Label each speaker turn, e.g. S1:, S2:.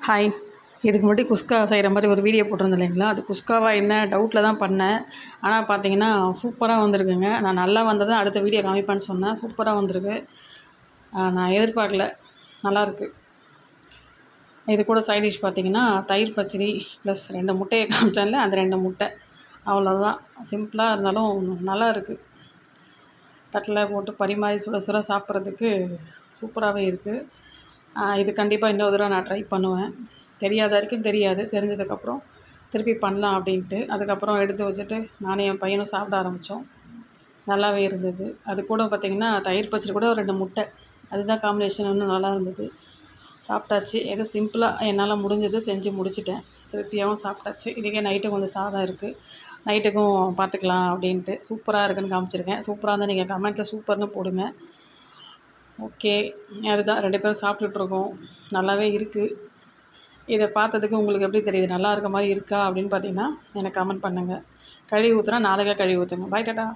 S1: Hi. இதுக்கு முன்னாடி குஸ்கா செய்கிற மாதிரி ஒரு வீடியோ போட்டிருந்தேன் இல்லைங்களா? அது குஸ்காவா என்ன டவுட்டில் தான் பண்ணேன். ஆனால் பார்த்தீங்கன்னா சூப்பராக வந்திருக்குங்க. நான் நல்லா வந்ததை அடுத்த வீடியோ காமிப்பேன்னு சொன்னேன். சூப்பராக வந்திருக்கு. நான் எதிர்பார்க்கல. நல்லாயிருக்கு. இது கூட சைட் டிஷ் பார்த்தீங்கன்னா தயிர் பச்சடி ப்ளஸ் 2 முட்டையை காமிச்சேன்ல, அந்த 2 முட்டை அவ்வளோதான். சிம்பிளாக இருந்தாலும் நல்லா இருக்குது. தட்டில் போட்டு பரிமாறி சுட சுட சாப்பிட்றதுக்கு சூப்பராகவே இருக்குது. இது கண்டிப்பாக இன்னொரு தடவை நான் ட்ரை பண்ணுவேன். தெரியாத வரைக்கும் தெரியாது. தெரிஞ்சதுக்கப்புறம் திருப்பி பண்ணலாம் அப்படின்ட்டு. அதுக்கப்புறம் எடுத்து வச்சுட்டு நானும் என் பையனும் சாப்பிட ஆரம்பித்தோம். நல்லாவே இருந்தது. அது கூட பார்த்திங்கன்னா தயிர் பச்சடி கூட 2 முட்டை, அதுதான் காம்பினேஷன். இன்னும் நல்லா இருந்தது. சாப்பிட்டாச்சு. ஏதோ சிம்பிளாக என்னால் முடிஞ்சது செஞ்சு முடிச்சிட்டேன். திருப்தியாகவும் சாப்பிட்டாச்சு. இதுக்கே நைட்டு கொஞ்சம் சாதம் இருக்குது. நைட்டுக்கும் பார்த்துக்கலாம் அப்படின்ட்டு. சூப்பராக இருக்குதுன்னு காமிச்சிருக்கேன். சூப்பராக இருந்தால் நீங்கள் கமெண்ட்டில் சூப்பர்னு போடுங்க. ஓகே. அதுதான் 2 பேரும் சாப்பிட்டுட்ருக்கோம். நல்லாவே இருக்குது. இதை பார்த்ததுக்கு உங்களுக்கு எப்படி தெரியுது? நல்லா இருக்க மாதிரி இருக்கா அப்படின்னு பார்த்தீங்கன்னா எனக்கு கமெண்ட் பண்ணுங்கள். கழுவி ஊற்றுனா நாளைக்கே கழுவி ஊற்றுங்க. பாய் டாட்டா.